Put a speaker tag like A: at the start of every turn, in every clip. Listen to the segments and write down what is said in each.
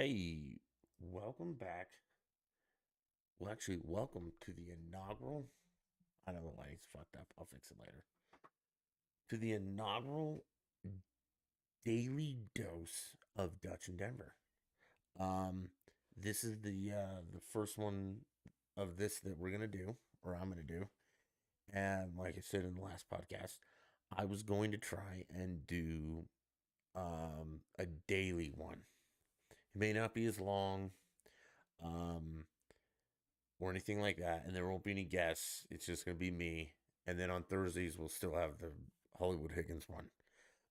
A: Hey, welcome back. Well, actually, welcome to the inaugural. I know the lighting's fucked up. I'll fix it later. To the inaugural daily dose of Dutch in Denver. Um, this is the first one of this that we're gonna do, or I'm gonna do. And like I said in the last podcast, I was going to try and do a daily one. It may not be as long. Um, or anything like that, and there won't be any guests. It's just gonna be me. And then on Thursdays we'll still have the Hollywood Higgins one.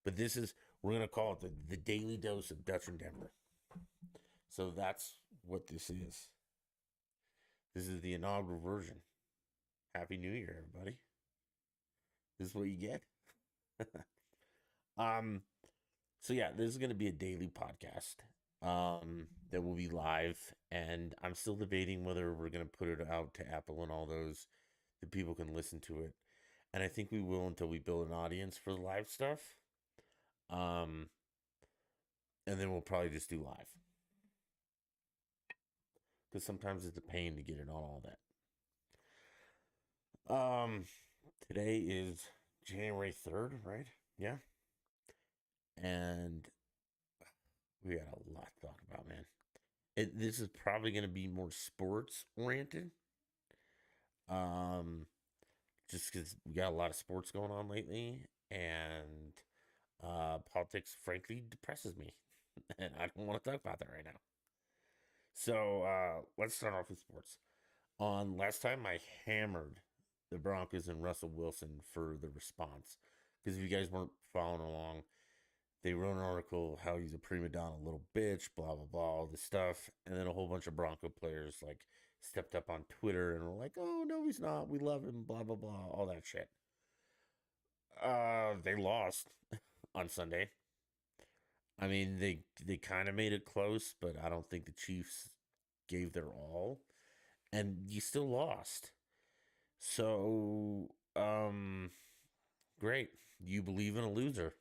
A: But this is we're gonna call it the daily dose of Dutch and Denver. So that's what this is. This is the inaugural version. Happy New Year, everybody. This is what you get. um so yeah, this is gonna be a daily podcast. That will be live, and I'm still debating whether we're gonna put it out to Apple and all those that people can listen to it. And I think we will until we build an audience for the live stuff. Um, and then we'll probably just do live because sometimes it's a pain to get it on all that. Today is January 3rd, right? Yeah, and we got a lot to talk about, man. This is probably going to be more sports oriented. Um, just because we got a lot of sports going on lately, and politics, frankly, depresses me, and I don't want to talk about that right now. So let's start off with sports. On last time, I hammered the Broncos and Russell Wilson for the response because if you guys weren't following along, they wrote an article how he's a prima donna little bitch, blah blah blah, all this stuff, and then a whole bunch of Bronco players like stepped up on Twitter and were like, "Oh no, he's not. We love him." Blah blah blah, all that shit. They lost on Sunday. I mean, they kind of made it close, but I don't think the Chiefs gave their all, and you still lost. So, great. You believe in a loser.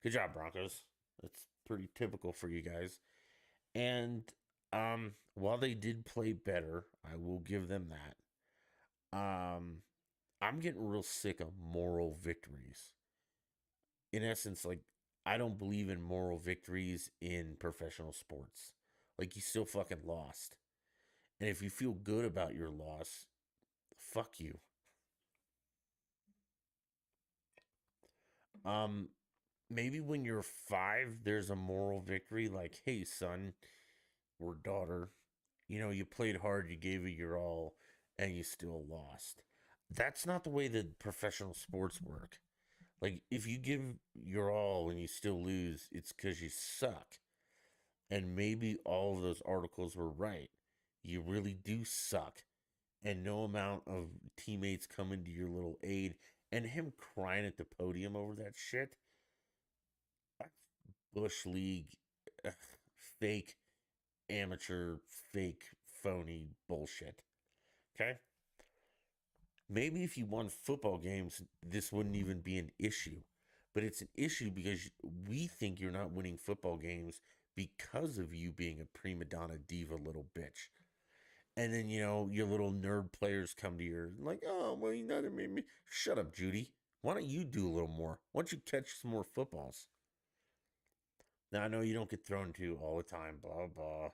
A: Good job, Broncos. That's pretty typical for you guys. And while they did play better, I will give them that. I'm getting real sick of moral victories. In essence, like I don't believe in moral victories in professional sports. Like you still fucking lost. And if you feel good about your loss, fuck you. Um, Maybe when you're 5, there's a moral victory like, hey, son or daughter, you played hard, you gave it your all, and you still lost. That's not the way that professional sports work. Like, if you give your all and you still lose, it's because you suck. And maybe all of those articles were right. You really do suck. And no amount of teammates coming to your little aid and him crying at the podium over that shit. That's Bush League, ugh, fake, amateur, fake, phony bullshit. Okay? Maybe if you won football games, this wouldn't even be an issue. But it's an issue because we think you're not winning football games because of you being a prima donna diva little bitch. And then, your little nerd players come to your, like, oh, well, you know, they made me. Shut up, Judy. Why don't you do a little more? Why don't you catch some more footballs? Now, I know you don't get thrown to all the time, blah, blah.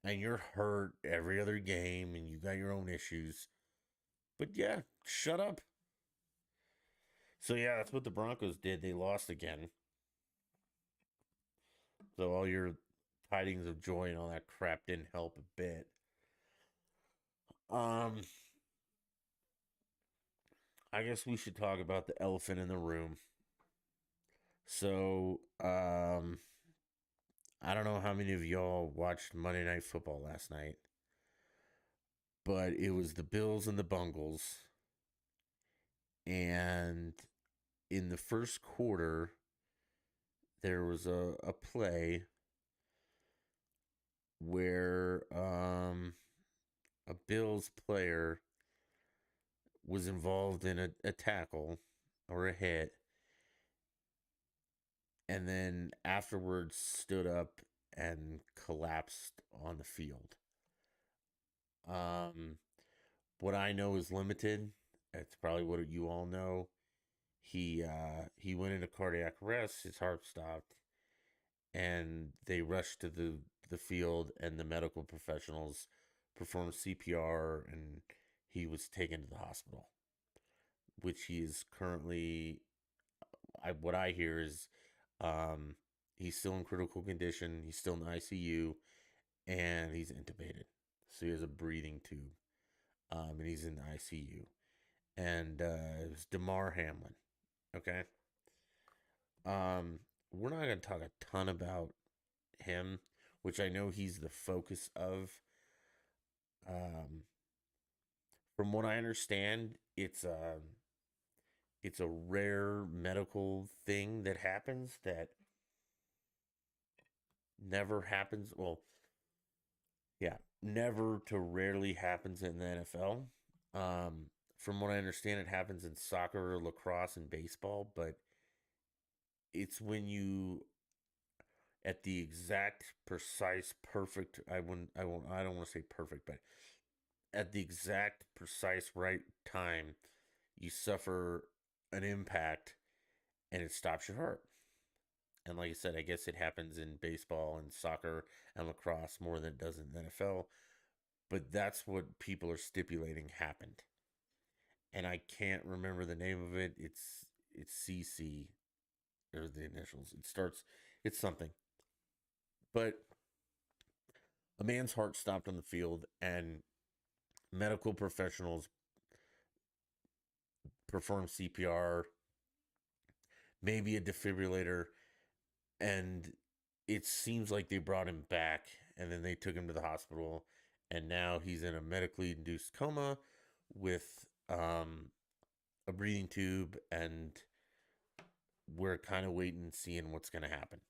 A: And you're hurt every other game and you got your own issues. But yeah, shut up. So, yeah, that's what the Broncos did. They lost again. So, all your tidings of joy and all that crap didn't help a bit. Um, I guess we should talk about the elephant in the room. So, I don't know how many of y'all watched Monday Night Football last night, but it was the Bills and the Bungles. And in the first quarter, there was a play where a Bills player was involved in a tackle or a hit, and then afterwards stood up and collapsed on the field. Um, what I know is limited. It's probably what you all know. He went into cardiac arrest. His heart stopped, and they rushed to the field, and the medical professionals performed CPR, and he was taken to the hospital, which he is currently. What I hear is, um, he's still in critical condition. He's still in the ICU, and he's intubated, so he has a breathing tube, and he's in the ICU. And it was Damar Hamlin. Okay. Um, we're not going to talk a ton about him, which I know he's the focus of. Um, from what I understand, it's a rare medical thing that happens that never happens. Well, yeah, never to rarely happens in the NFL. Um, from what I understand, it happens in soccer, lacrosse, and baseball, but it's when you at the exact precise perfect I don't want to say perfect, but at the exact precise right time you suffer an impact and it stops your heart. And like I said, I guess it happens in baseball and soccer and lacrosse more than it does in the NFL, but that's what people are stipulating happened. And I can't remember the name of it. It's CC or the initials. It's something. But a man's heart stopped on the field, and medical professionals performed CPR, maybe a defibrillator, and it seems like they brought him back, and then they took him to the hospital, and now he's in a medically induced coma with a breathing tube, and we're kind of waiting and seeing what's going to happen.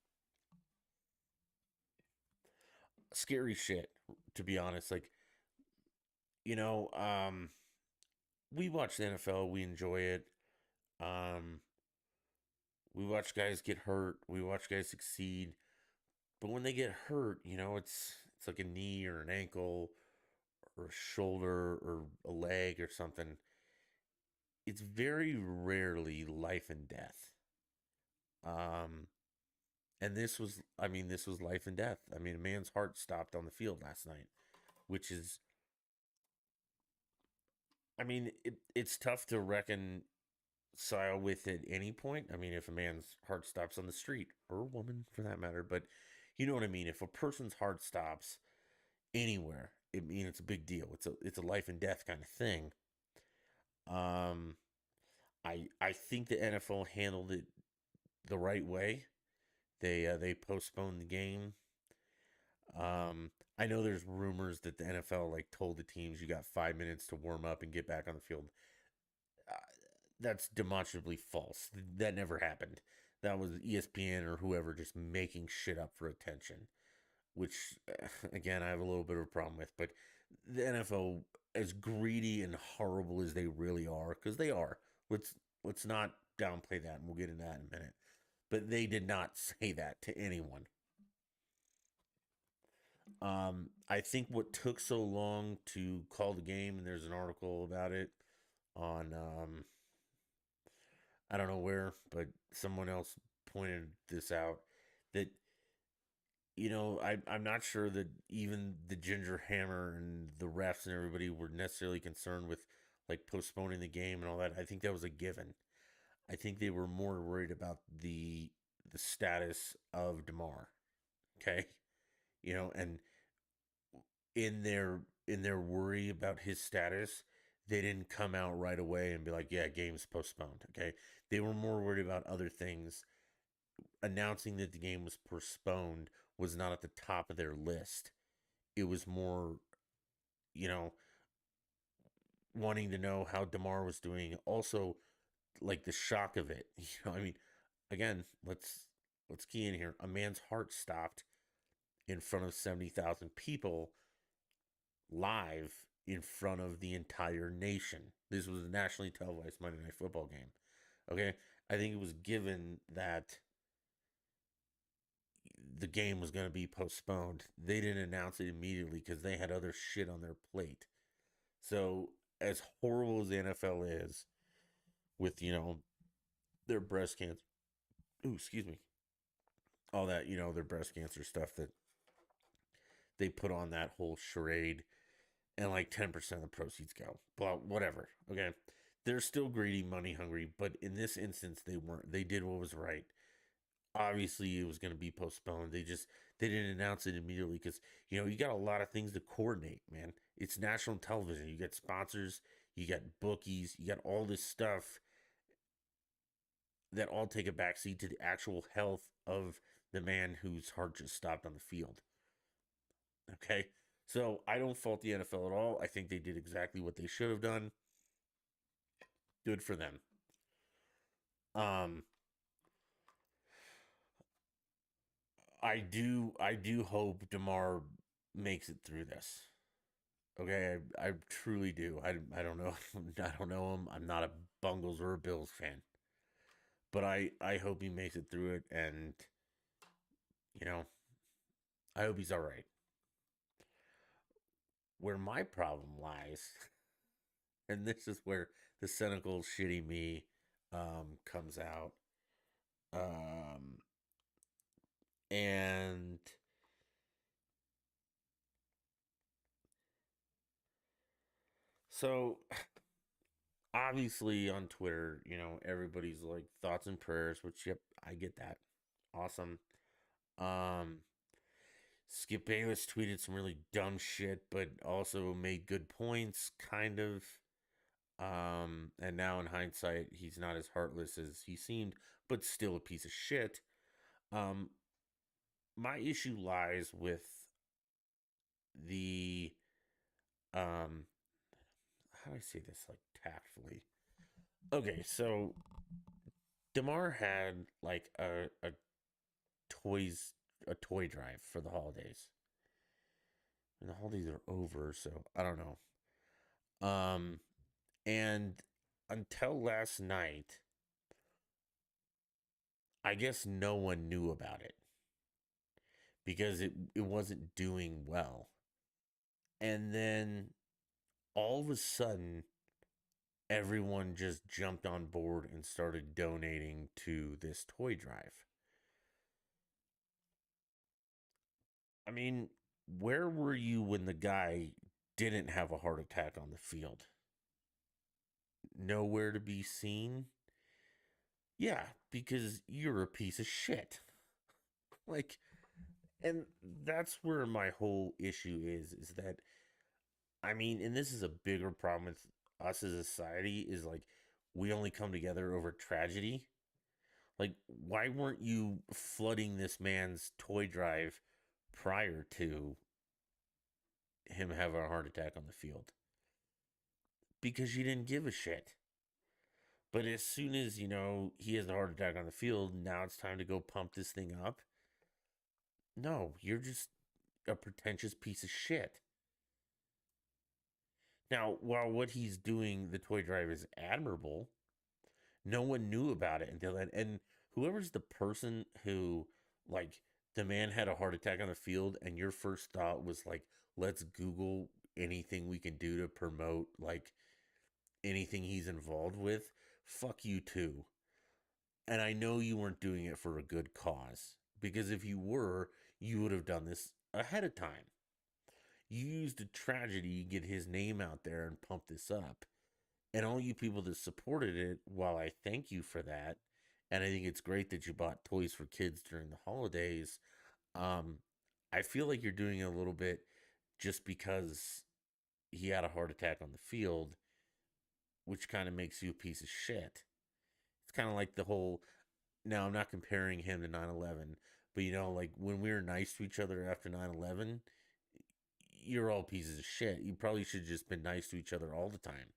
A: Scary shit, to be honest. Like, you know, we watch the NFL, we enjoy it. Um, we watch guys get hurt, we watch guys succeed, but when they get hurt, it's like a knee or an ankle or a shoulder or a leg or something. It's very rarely life and death. Um, and this was life and death. I mean, a man's heart stopped on the field last night, which is, it's tough to reconcile with at any point. I mean, if a man's heart stops on the street, or a woman for that matter, but you know what I mean. If a person's heart stops anywhere, it's a big deal. It's a life and death kind of thing. Um, I think the NFL handled it the right way. They postponed the game. I know there's rumors that the NFL like told the teams you got 5 minutes to warm up and get back on the field. Uh, that's demonstrably false. That never happened. That was ESPN or whoever just making shit up for attention, which again I have a little bit of a problem with. But the NFL, as greedy and horrible as they really are, because they are. Let's not downplay that, and we'll get into that in a minute. But they did not say that to anyone. I think what took so long to call the game, and there's an article about it on I don't know where, but someone else pointed this out that I'm not sure that even the Ginger Hammer and the refs and everybody were necessarily concerned with like postponing the game and all that. I think that was a given. I think they were more worried about the status of Damar. Okay, and in their worry about his status, they didn't come out right away and be like, "Yeah, game's postponed." Okay, they were more worried about other things. Announcing that the game was postponed was not at the top of their list. It was more, you know, wanting to know how Damar was doing. Also, like the shock of it. Again, let's key in here. A man's heart stopped in front of 70,000 people live in front of the entire nation. This was a nationally televised Monday Night Football game. Okay, I think it was given that the game was going to be postponed. They didn't announce it immediately because they had other shit on their plate. So, as horrible as the NFL is with, their breast cancer, ooh, excuse me, all that, their breast cancer stuff that they put on that whole charade, and like 10% of the proceeds go. Well, whatever. Okay. They're still greedy, money hungry, but in this instance, they weren't. They did what was right. Obviously, it was going to be postponed. They didn't announce it immediately because you got a lot of things to coordinate, man. It's national television. You got sponsors, you got bookies, you got all this stuff that all take a backseat to the actual health of the man whose heart just stopped on the field. Okay. So I don't fault the NFL at all. I think they did exactly what they should have done. Good for them. Um, I do hope Damar makes it through this. Okay, I truly do. I don't know. I don't know him. I'm not a Bungles or a Bills fan, but I hope he makes it through it, and you know I hope he's all right. Where my problem lies, and this is where the cynical, shitty me comes out. Um, and so obviously on Twitter, everybody's like thoughts and prayers, which yep, I get that. Awesome. Um Skip Bayless tweeted some really dumb shit, but also made good points, kind of. And now in hindsight, he's not as heartless as he seemed, but still a piece of shit. Um, my issue lies with the how do I say this like tactfully? Okay, so Demar had like toys a toy drive for the holidays. And the holidays are over, so I don't know. And until last night, I guess no one knew about it because it wasn't doing well. And then all of a sudden, everyone just jumped on board and started donating to this toy drive. I mean, where were you when the guy didn't have a heart attack on the field? Nowhere to be seen? Yeah, because you're a piece of shit. Like, and that's where my whole issue is that I mean, and this is a bigger problem with us as a society is like we only come together over tragedy. Like, why weren't you flooding this man's toy drive prior to him having a heart attack on the field? Because you didn't give a shit. But as soon as, he has a heart attack on the field, now it's time to go pump this thing up. No, you're just a pretentious piece of shit. Now, while what he's doing, the toy drive is admirable, no one knew about it until then. And whoever's the person who, like, the man had a heart attack on the field, and your first thought was, like, let's Google anything we can do to promote, like, anything he's involved with. Fuck you too. And I know you weren't doing it for a good cause. Because if you were, you would have done this ahead of time. You used a tragedy to get his name out there and pump this up. And all you people that supported it, while I thank you for that, and I think it's great that you bought toys for kids during the holidays, um, I feel like you're doing it a little bit just because he had a heart attack on the field, which kind of makes you a piece of shit. It's kind of like the whole. Now, I'm not comparing him to 9/11, but like when we were nice to each other after 9/11, you're all pieces of shit. You probably should have just been nice to each other all the time.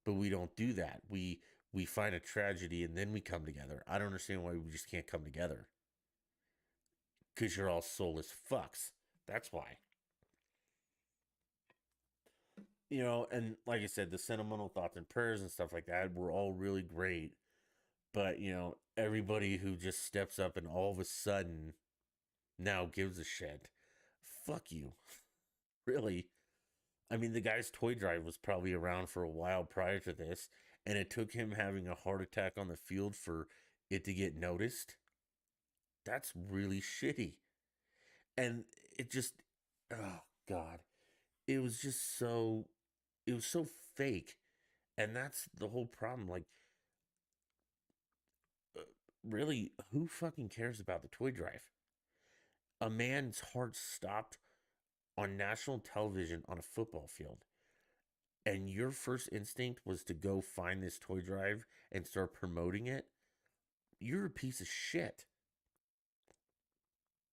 A: But we don't do that. We find a tragedy and then we come together. I don't understand why we just can't come together. Cause you're all soulless fucks. That's why. And like I said, the sentimental thoughts and prayers and stuff like that were all really great. But, everybody who just steps up and all of a sudden now gives a shit. Fuck you. Really? I mean, the guy's toy drive was probably around for a while prior to this, and it took him having a heart attack on the field for it to get noticed. That's really shitty. And it just, oh, God. It was just so, it was so fake. And that's the whole problem. Like, uh, really, who fucking cares about the toy drive? A man's heart stopped on national television on a football field, and your first instinct was to go find this toy drive and start promoting it, you're a piece of shit.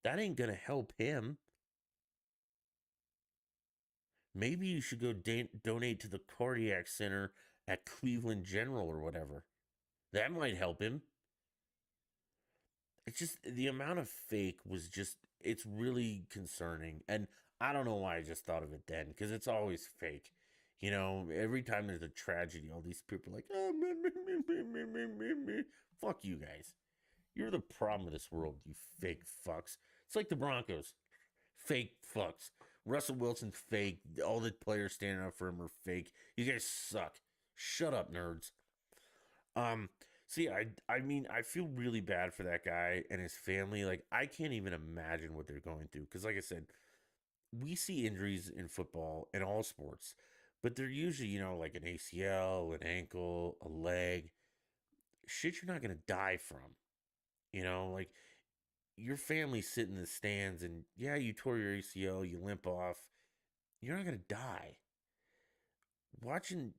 A: That ain't gonna help him. Maybe you should go donate to the cardiac center at Cleveland General or whatever. That might help him. It's just the amount of fake was just, it's really concerning. And I don't know why I just thought of it then, because it's always fake. Every time there's a tragedy, all these people are like, oh, me. Fuck you guys. You're the problem of this world, you fake fucks. It's like the Broncos. Fake fucks. Russell Wilson's fake. All the players standing up for him are fake. You guys suck. Shut up, nerds. Um, See, I mean, I feel really bad for that guy and his family. Like, I can't even imagine what they're going through. Because, like I said, we see injuries in football and all sports, but they're usually, like an ACL, an ankle, a leg, shit you're not gonna die from. Like your family sit in the stands and yeah, you tore your ACL, you limp off, you're not gonna die. Watching,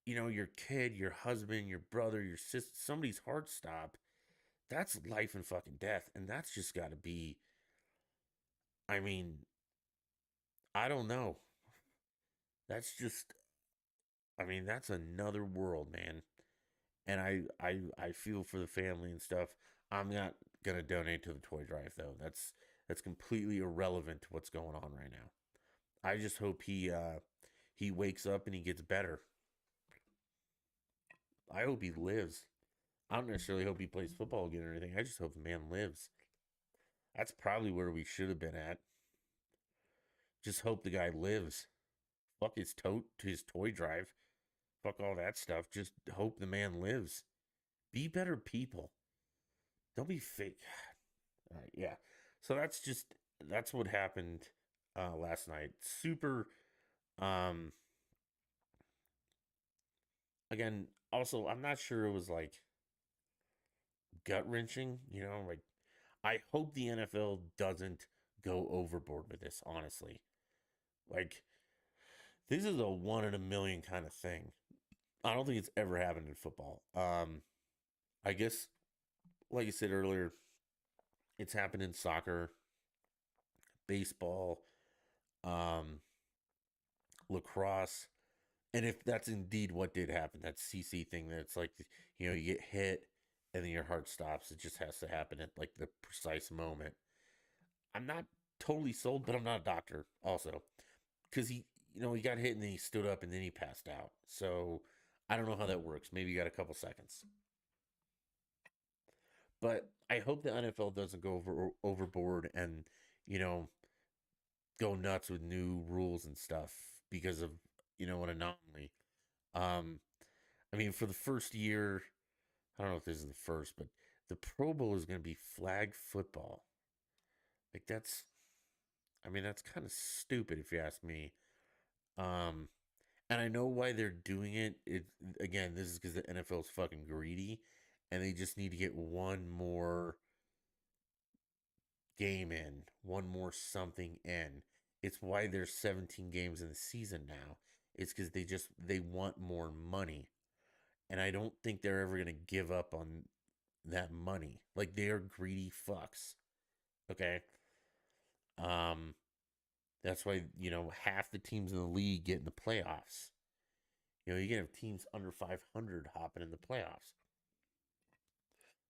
A: your kid, your husband, your brother, your sister, somebody's heart stop, that's life and fucking death. And that's just gotta be, I mean, I don't know. That's just, I mean, that's another world, man. And I feel for the family and stuff. I'm not gonna donate to the toy drive though. That's completely irrelevant to what's going on right now. I just hope he wakes up and he gets better. I hope he lives. I don't necessarily hope he plays football again or anything. I just hope the man lives. That's probably where we should have been at. Just hope the guy lives. Fuck his toy drive. Fuck all that stuff. Just hope the man lives. Be better people. Don't be fake. All right, yeah. So that's what happened last night. Super. Um, Again, also I'm not sure it was like gut wrenching. Like I hope the NFL doesn't go overboard with this. Honestly, like this is a one in a million kind of thing. I don't think it's ever happened in football. I guess, like you said earlier, it's happened in soccer, baseball, um, lacrosse. And if that's indeed what did happen, that CC thing, that's like, you get hit and then your heart stops. It just has to happen at like the precise moment. I'm not totally sold, but I'm not a doctor also. Because he got hit and then he stood up and then he passed out. So I don't know how that works. Maybe you got a couple seconds. But I hope the NFL doesn't go overboard and, you know, go nuts with new rules and stuff because of, an anomaly. Um, I mean, for the first year, I don't know if this is the first, but the Pro Bowl is going to be flag football. Like I mean, that's kind of stupid if you ask me. Um, and I know why they're doing it. It again, this is because the NFL is fucking greedy, and they just need to get one more game in, one more something in. It's why there's 17 games in the season now. It's because they want more money, and I don't think they're ever gonna give up on that money. Like they are greedy fucks. Okay. Um, that's why half the teams in the league get in the playoffs. You can have teams under 500 hopping in the playoffs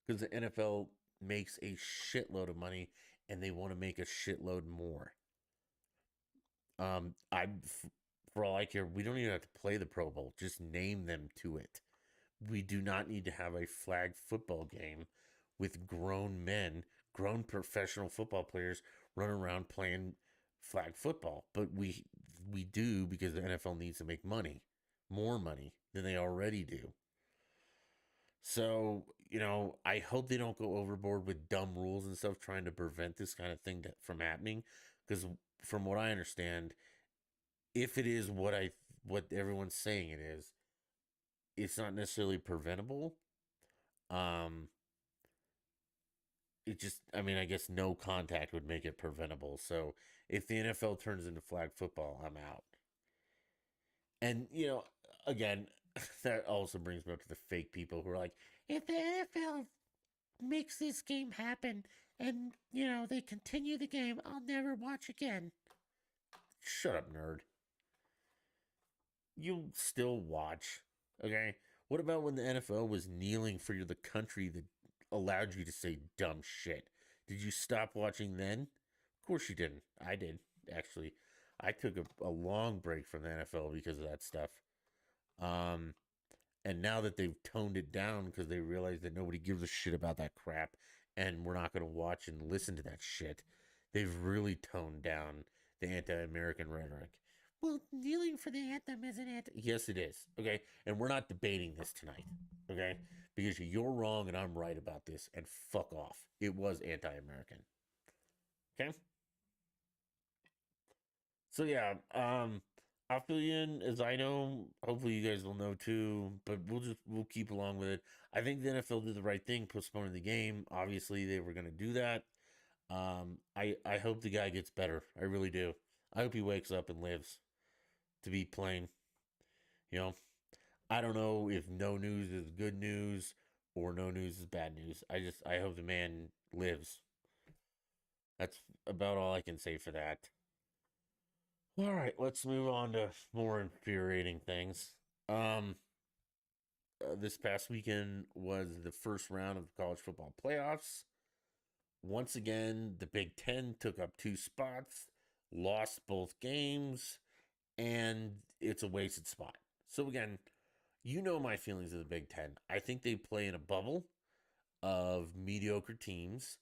A: because the NFL makes a shitload of money and they want to make a shitload more. For all I care, we don't even have to play the Pro Bowl. Just name them to it. We do not need to have a flag football game with grown men, grown professional football players running around playing flag football. But we do because the NFL needs to make money, more money than they already do. So, I hope they don't go overboard with dumb rules and stuff trying to prevent this kind of thing from happening. Because from what I understand, if it is what everyone's saying it is, it's not necessarily preventable. Um, it just, I mean, I guess no contact would make it preventable. So if the NFL turns into flag football, I'm out. And, again, that also brings me up to the fake people who are like, if the NFL makes this game happen and, they continue the game, I'll never watch again. Shut up, nerd. You'll still watch, okay? What about when the NFL was kneeling for the country that allowed you to say dumb shit? Did you stop watching then? Of course you didn't. I did, actually. I took a long break from the NFL because of that stuff. Um, and now that they've toned it down because they realize that nobody gives a shit about that crap and we're not going to watch and listen to that shit, they've really toned down the anti American rhetoric. Well, kneeling for the anthem isn't anti. Yes, it is. Okay. And we're not debating this tonight. Okay. Because you're wrong and I'm right about this. And fuck off. It was anti American. Okay. So yeah, I'll fill you in as I know. Hopefully, you guys will know too. But we'll keep along with it. I think the NFL did the right thing, postponing the game. Obviously, they were going to do that. I hope the guy gets better. I really do. I hope he wakes up and lives to be playing. You know, I don't know if no news is good news or no news is bad news. I hope the man lives. That's about all I can say for that. All right, let's move on to more infuriating things. Um, this past weekend was the first round of the college football playoffs. Once again, the Big Ten took up two spots, lost both games, and it's a wasted spot. So, again, you know my feelings of the Big Ten. I think they play in a bubble of mediocre teams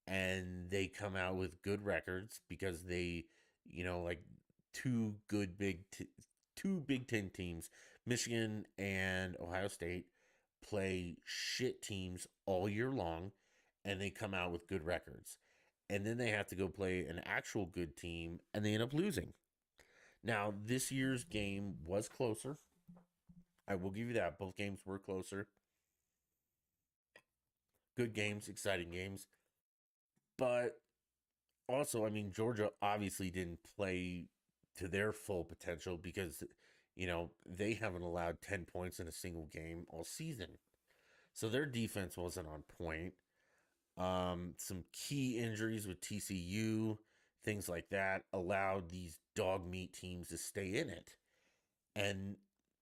A: and they come out with good records because they, like two good two Big Ten teams, Michigan and Ohio State, play shit teams all year long, and they come out with good records. And then they have to go play an actual good team, and they end up losing. Now, this year's game was closer. I will give you that. Both games were closer. Good games, exciting games. But also, I mean, Georgia obviously didn't play to their full potential because, they haven't allowed 10 points in a single game all season. So their defense wasn't on point. Some key injuries with TCU, things like that, allowed these dog meat teams to stay in it. And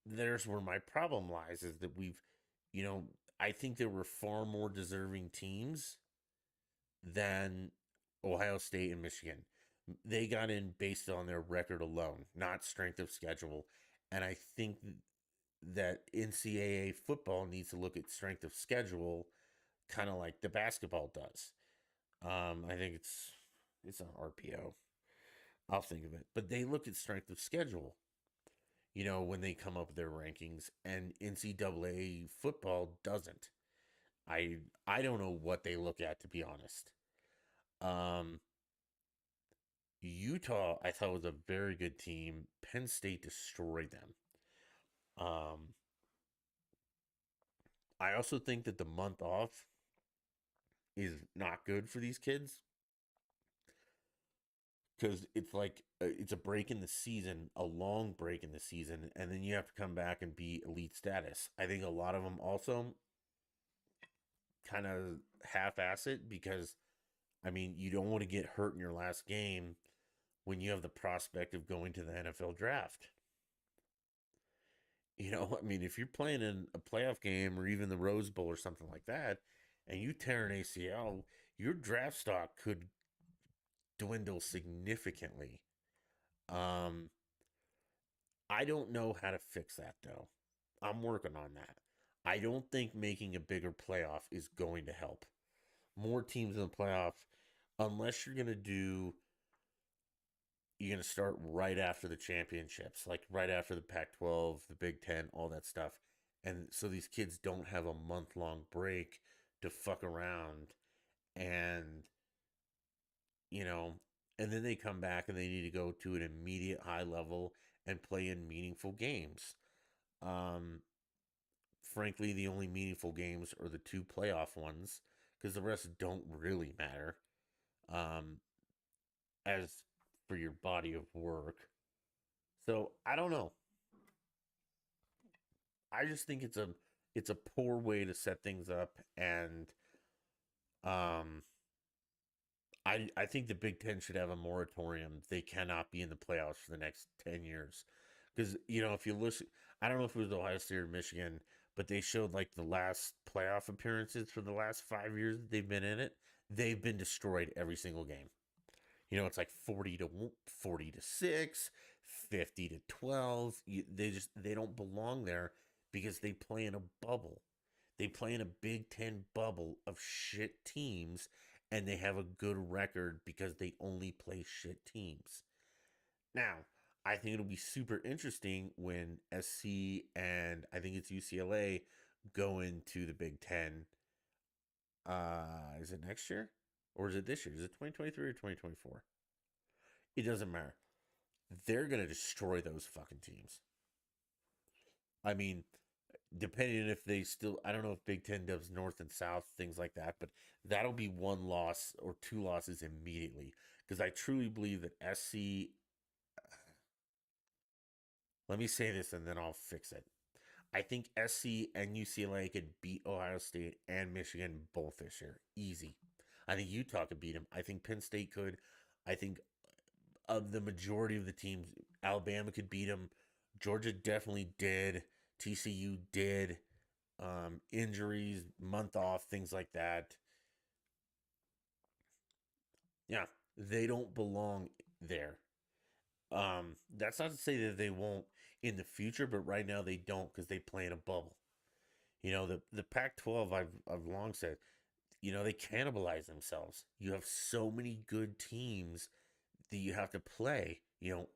A: there's where my problem lies is that you know, I think there were far more deserving teams than Ohio State and Michigan. They got in based on their record alone, not strength of schedule. And I think that NCAA football needs to look at strength of schedule, kind of like the basketball does. I think it's an RPO. I'll think of it, but they look at strength of schedule. When they come up with their rankings, and NCAA football doesn't. I don't know what they look at, to be honest. Um, Utah, I thought was a very good team. Penn State destroyed them. Um, I also think that the month off is not good for these kids because it's like it's a break in the season, a long break in the season, and then you have to come back and be elite status. I think a lot of them also kind of half-ass it because, I mean, you don't want to get hurt in your last game when you have the prospect of going to the NFL draft. I mean, if you're playing in a playoff game or even the Rose Bowl or something like that, and you tear an ACL, your draft stock could dwindle significantly. I don't know how to fix that though. I'm working on that. I don't think making a bigger playoff is going to help. More teams in the playoff, unless you're going to start right after the championships, like right after the Pac 12, the Big Ten, all that stuff. And so these kids don't have a month-long break to fuck around and, you know, and then they come back and they need to go to an immediate high level and play in meaningful games. Um, Frankly, the only meaningful games are the two playoff ones because the rest don't really matter. Um, as for your body of work. So I don't know. I just think it's a poor way to set things up, and um, I think the Big Ten should have a moratorium. They cannot be in the playoffs for the next 10 years, because if you listen, I don't know if it was Ohio State or Michigan, but they showed like the last playoff appearances for the last 5 years that they've been in it. They've been destroyed every single game. It's like 40-6, 50-12. They don't belong there because they play in a bubble. They play in a Big Ten bubble of shit teams, and they have a good record because they only play shit teams. Now, I think it'll be super interesting when SC and I think it's UCLA go into the Big Ten. Is it next year? Or is it this year? Is it 2023 or 2024? It doesn't matter. They're going to destroy those fucking teams. I mean, depending if they still, I don't know if Big Ten does North and South, things like that, but that'll be one loss or two losses immediately. Because I truly believe that SC, let me say this and then I'll fix it. I think SC and UCLA could beat Ohio State and Michigan both this year. Easy. I think Utah could beat them. I think Penn State could. I think of the majority of the teams, Alabama could beat them. Georgia definitely did. TCU did. Injuries, month off, things like that. Yeah, they don't belong there. That's not to say that they won't in the future, but right now they don't because they play in a bubble. The Pac-12. I've long said, they cannibalize themselves. You have so many good teams that you have to play.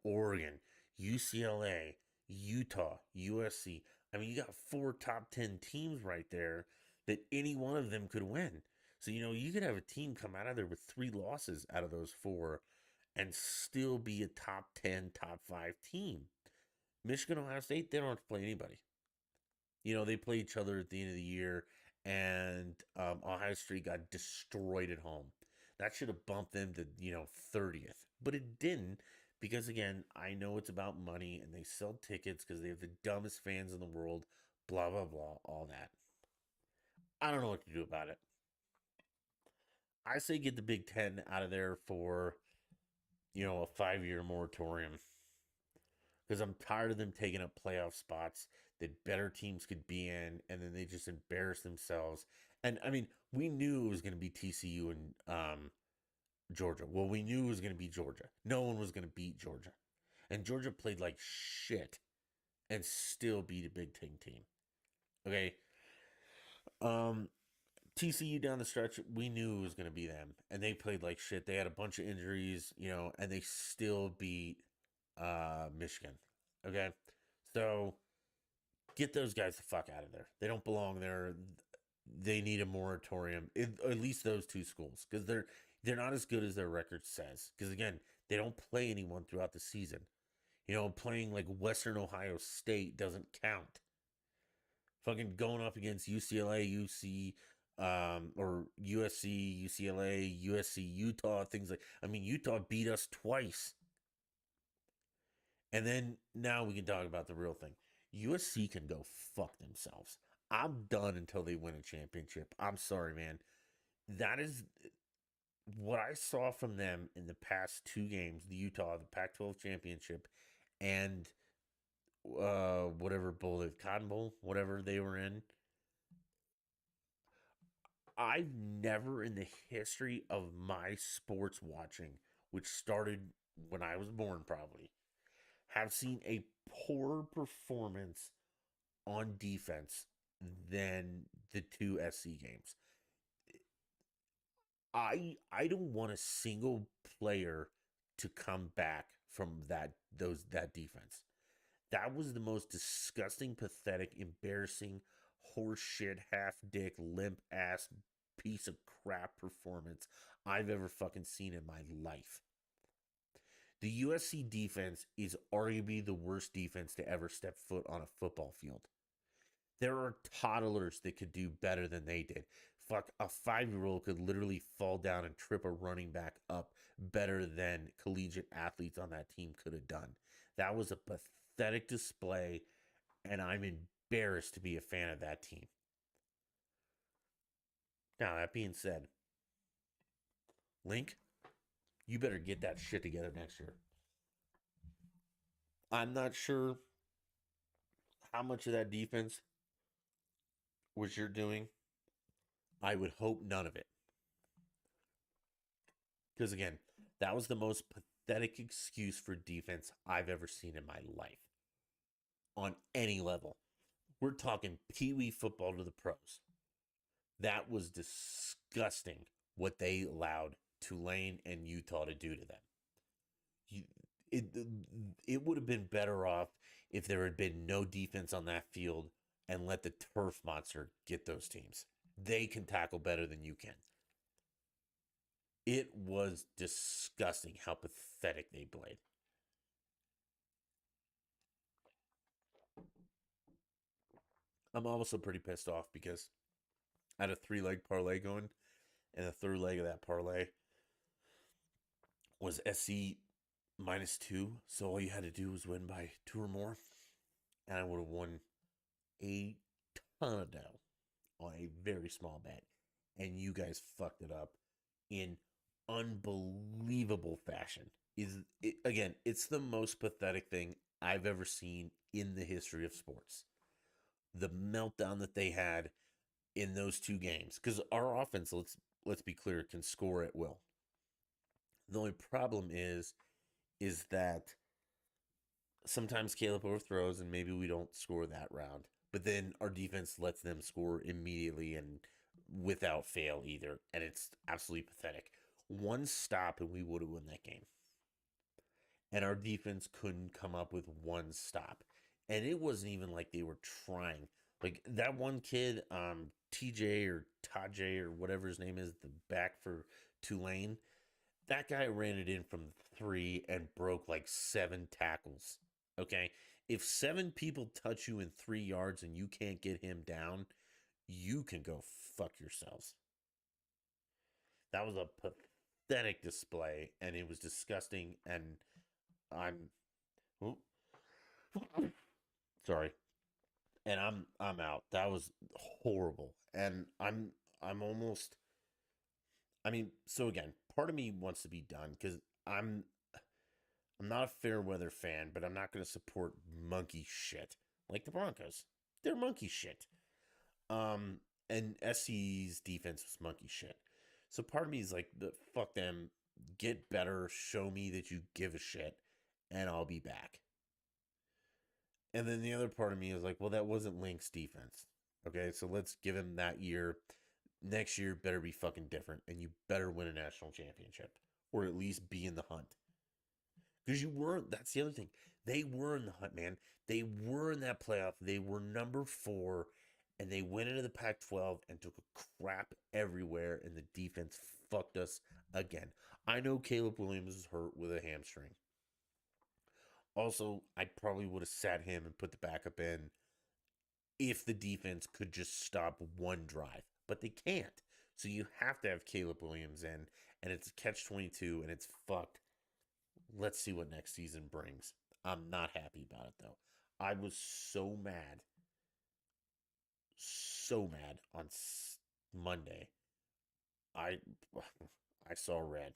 A: Oregon, UCLA, Utah, USC. I mean, you got four top 10 teams right there that any one of them could win. So, you could have a team come out of there with three losses out of those four and still be a top 10, top five team. Michigan, Ohio State, they don't have to play anybody. They play each other at the end of the year, and Ohio State got destroyed at home. That should have bumped them to 30th, but it didn't because again, I know it's about money and they sell tickets because they have the dumbest fans in the world. Blah blah blah, all that. I don't know what to do about it. I say get the Big Ten out of there for a 5-year moratorium because I'm tired of them taking up playoff spots that better teams could be in, and then they just embarrass themselves. And I mean, we knew it was going to be TCU and Georgia. Well, we knew it was going to be Georgia. No one was going to beat Georgia, and Georgia played like shit and still beat a Big Ten team. Okay, um, TCU down the stretch, we knew it was going to be them, and they played like shit. They had a bunch of injuries, and they still beat Michigan. Okay, so get those guys the fuck out of there. They don't belong there. They need a moratorium. At least those two schools, because they're not as good as their record says. Because again, they don't play anyone throughout the season. Playing like Western Ohio State doesn't count. Fucking going up against UCLA, UC, or USC, UCLA, USC, Utah, things like. I mean, Utah beat us twice. And then now we can talk about the real thing. USC can go fuck themselves. I'm done until they win a championship. I'm sorry, man. That is what I saw from them in the past two games, the Utah, the Pac-12 championship, and whatever bowl, the Cotton Bowl, whatever they were in. I've never in the history of my sports watching, which started when I was born probably, have seen a poor performance on defense than the two SC games. I don't want a single player to come back from that defense. That was the most disgusting, pathetic, embarrassing, horseshit, half dick, limp ass piece of crap performance I've ever fucking seen in my life. The USC defense is arguably the worst defense to ever step foot on a football field. There are toddlers that could do better than they did. Fuck, a 5-year-old could literally fall down and trip a running back up better than collegiate athletes on that team could have done. That was a pathetic display, and I'm embarrassed to be a fan of that team. Now, that being said, Link, you better get that shit together next year. I'm not sure how much of that defense was you're doing. I would hope none of it. Because again, that was the most pathetic excuse for defense I've ever seen in my life on any level. We're talking Pee Wee football to the pros. That was disgusting what they allowed Tulane and Utah to do to them. You, it, it would have been better off if there had been no defense on that field and let the turf monster get those teams. They can tackle better than you can. It was disgusting how pathetic they played. I'm also pretty pissed off because I had a 3-leg parlay going, and the third leg of that parlay was SC -2. So all you had to do was win by 2 or more, and I would have won a ton of dough on a very small bet. And you guys fucked it up in unbelievable fashion. Again, it's the most pathetic thing I've ever seen in the history of sports. The meltdown that they had in those two games, because our offense, let's be clear, can score at will. The only problem is that sometimes Caleb overthrows and maybe we don't score that round, but then our defense lets them score immediately and without fail either, and it's absolutely pathetic. One stop and we would have won that game, and our defense couldn't come up with one stop, and it wasn't even like they were trying. Like that one kid, TJ or Tajay or whatever his name is, the back for Tulane. That guy ran it in from 3 and broke like 7 tackles. Okay, if 7 people touch you in 3 yards and you can't get him down, you can go fuck yourselves. That was a pathetic display, and it was disgusting. And I'm, oh, sorry, and I'm out. That was horrible, and I'm almost. I mean, so again, part of me wants to be done because I'm not a fair weather fan, but I'm not going to support monkey shit like the Broncos. They're monkey shit. And SC's defense was monkey shit. So part of me is like, fuck them, get better, show me that you give a shit, and I'll be back. And then the other part of me is like, well, that wasn't Link's defense. Okay, so let's give him that year. Next year better be fucking different, and you better win a national championship, or at least be in the hunt. Because you weren't, that's the other thing. They were in the hunt, man. They were in that playoff. They were number 4, and they went into the Pac 12 and took a crap everywhere, and the defense fucked us again. I know Caleb Williams is hurt with a hamstring. Also, I probably would have sat him and put the backup in if the defense could just stop one drive, but they can't. So you have to have Caleb Williams in, and it's a catch-22, and it's fucked. Let's see what next season brings. I'm not happy about it, though. I was so mad on Monday. I I saw red.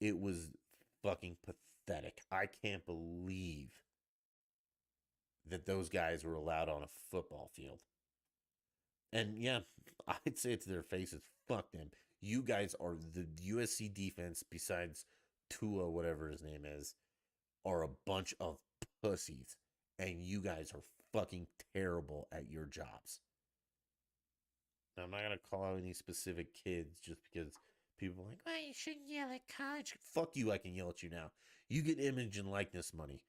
A: It was fucking pathetic. I can't believe that those guys were allowed on a football field. And yeah, I'd say it to their faces, fuck them. You guys are the USC defense, besides Tua, whatever his name is, are a bunch of pussies. And you guys are fucking terrible at your jobs. Now, I'm not going to call out any specific kids just because people are like, well, you shouldn't yell at college. Fuck you, I can yell at you now. You get image and likeness money.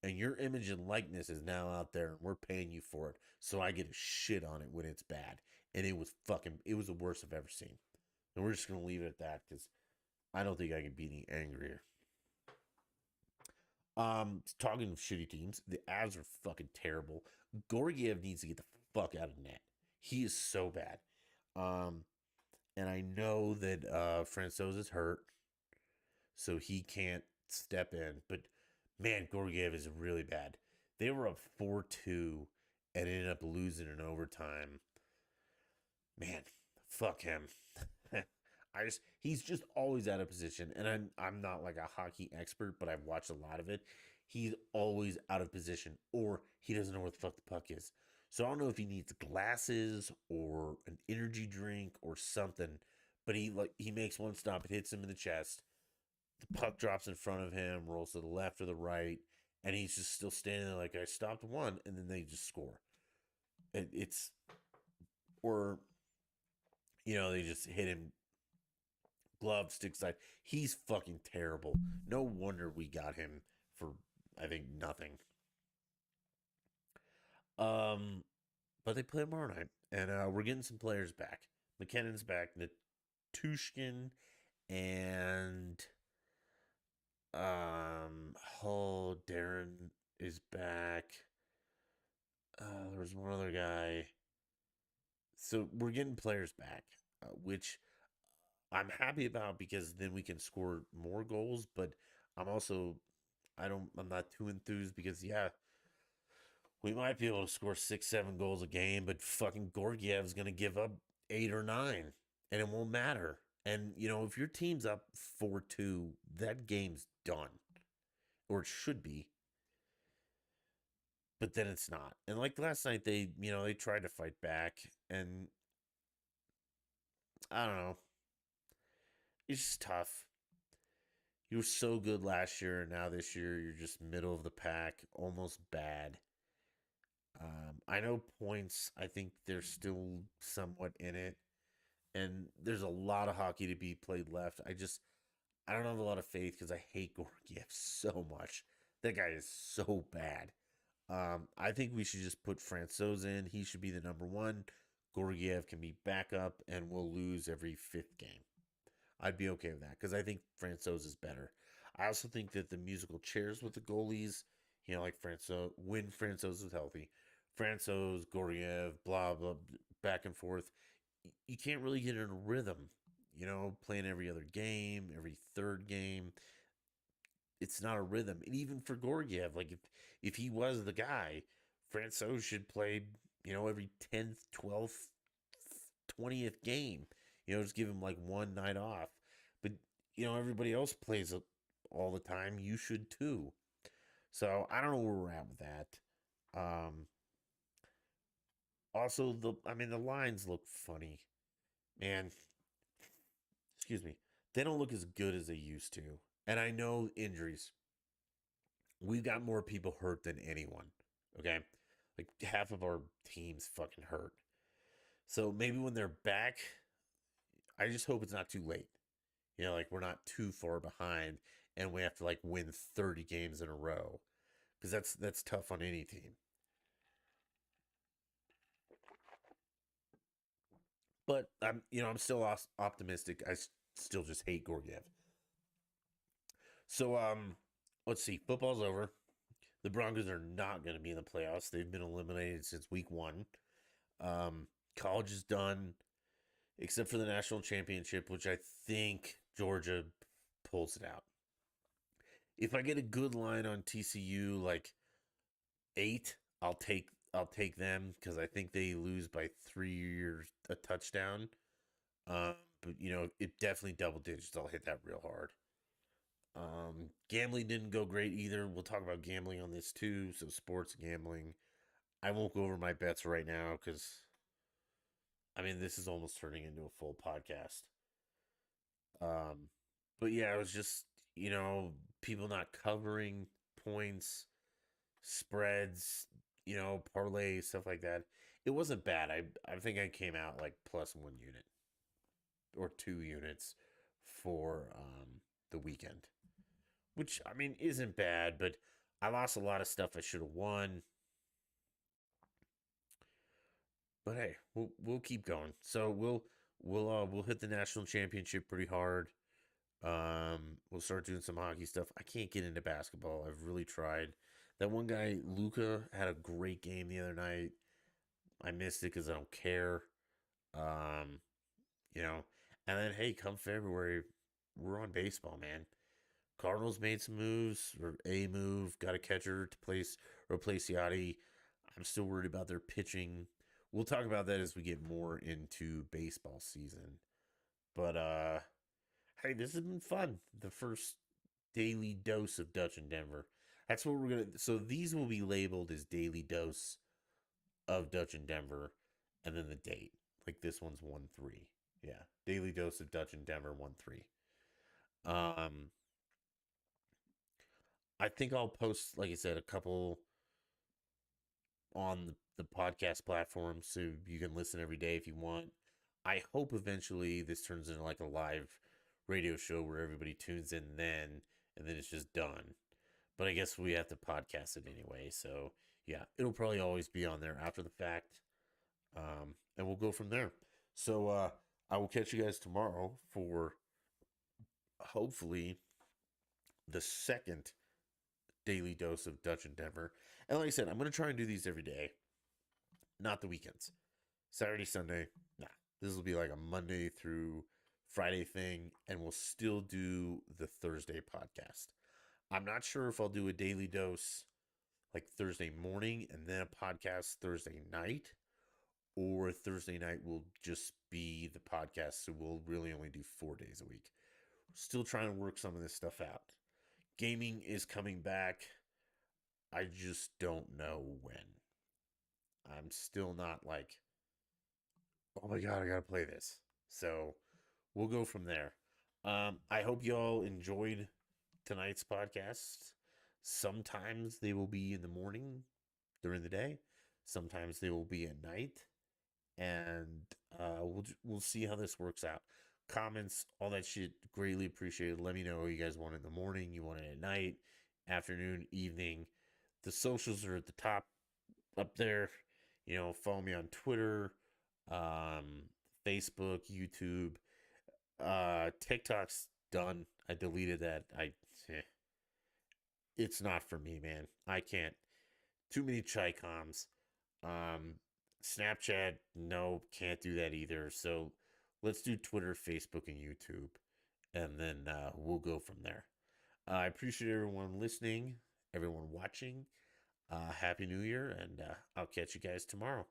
A: And your image and likeness is now out there and we're paying you for it. So I get a shit on it when it's bad. And it was the worst I've ever seen. And we're just going to leave it at that because I don't think I can be any angrier. Talking of shitty teams, the Avs are fucking terrible. Gorgiev needs to get the fuck out of net. He is so bad. Um, and I know that Francouz is hurt, so he can't step in. But man, Gorgiev is really bad. They were up 4-2 and ended up losing in overtime. Man, fuck him. He's just always out of position, and I'm not like a hockey expert, but I've watched a lot of it. He's always out of position, or he doesn't know where the fuck the puck is. So I don't know if he needs glasses or an energy drink or something. But he makes one stop, it hits him in the chest. The puck drops in front of him, rolls to the left or the right, and he's just still standing there like I stopped one, and then they just score. It's or they just hit him glove stick side. He's fucking terrible. No wonder we got him for I think nothing. But they play tomorrow night, and we're getting some players back. McKinnon's back. Natushkin and Darren is back. There was one other guy. So we're getting players back, which I'm happy about because then we can score more goals. But I'm not too enthused because we might be able to score 6-7 goals a game, but fucking Gorgiev's gonna give up 8 or 9, and it won't matter. And if your team's up 4-2, that game's done, or it should be. But then it's not. And like last night, they tried to fight back, and I don't know. It's just tough. You were so good last year, and now this year you're just middle of the pack, almost bad. I know points. I think they're still somewhat in it, and there's a lot of hockey to be played left. I don't have a lot of faith because I hate Gorgiev so much. That guy is so bad. I think we should just put Francouz in. He should be the number one. Gorgiev can be backup, and we'll lose every 5th game. I'd be okay with that because I think Francouz is better. I also think that the musical chairs with the goalies, like Francouz, when Francouz is healthy, Francouz, Gorgiev, blah, blah, back and forth, you can't really get in a rhythm, playing every other game, every 3rd game. It's not a rhythm. And even for Gorgiev, like if he was the guy, Francouz should play, every 10th, 12th, 20th game. Just give him like one night off. But, everybody else plays it all the time. You should too. So I don't know where we're at with that. Also, the lines look funny. Man, excuse me. They don't look as good as they used to. And I know injuries. We've got more people hurt than anyone. Okay? Like half of our team's fucking hurt. So maybe when they're back, I just hope it's not too late. Like we're not too far behind and we have to like win 30 games in a row. Because that's tough on any team. But I'm still optimistic. I still just hate Gorgiev. So let's see. Football's over. The Broncos are not going to be in the playoffs. They've been eliminated since week 1. College is done, except for the national championship, which I think Georgia pulls it out. If I get a good line on TCU, like 8, I'll take them because I think they lose by 3 or a touchdown. But it definitely double digits. I'll hit that real hard. Gambling didn't go great either. We'll talk about gambling on this too. So sports gambling. I won't go over my bets right now because this is almost turning into a full podcast. But yeah, it was just people not covering points, spreads. parlay, stuff like that. It wasn't bad. I think I came out like plus 1 unit or 2 units for the weekend, which I mean isn't bad, but I lost a lot of stuff I should have won. But hey, we'll keep going. So we'll hit the national championship pretty hard. We'll start doing some hockey stuff. I can't get into basketball. I've really tried. That one guy, Luca, had a great game the other night. I missed it because I don't care. Um, you know, and then hey, come February, we're on baseball, man. Cardinals made some moves, or a move, got a catcher to replace Yachty. I'm still worried about their pitching. We'll talk about that as we get more into baseball season. But hey, this has been fun. The first daily dose of Dutch in Denver. That's what we're gonna. So these will be labeled as daily dose of Dutch in Denver, and then the date. Like this one's 1/3. Yeah, daily dose of Dutch in Denver 1/3. Um, I think I'll post, like I said, a couple on the podcast platform so you can listen every day if you want. I hope eventually this turns into like a live radio show where everybody tunes in then and then it's just done. But I guess we have to podcast it anyway. So yeah, it'll probably always be on there after the fact. And we'll go from there. So I will catch you guys tomorrow for hopefully the second daily dose of Dutch in Denver. And like I said, I'm going to try and do these every day, not the weekends. Saturday, Sunday, nah. This will be like a Monday through Friday thing, and we'll still do the Thursday podcast. I'm not sure if I'll do a daily dose like Thursday morning and then a podcast Thursday night, or Thursday night will just be the podcast. So we'll really only do 4 days a week. Still trying to work some of this stuff out. Gaming is coming back. I just don't know when. I'm still not like, oh my God, I got to play this. So we'll go from there. I hope y'all enjoyed tonight's podcast. Sometimes they will be in the morning during the day. Sometimes they will be at night. And we'll see how this works out. Comments, all that shit, greatly appreciated. Let me know you guys want it in the morning, you want it at night, afternoon, evening. The socials are at the top up there. Follow me on Twitter, Facebook, YouTube. TikTok's done. I deleted that. It's not for me, man. I can't. Too many chai comms. Snapchat, no, can't do that either. So let's do Twitter, Facebook, and YouTube, and then we'll go from there. I appreciate everyone listening, everyone watching. Happy New Year, and I'll catch you guys tomorrow.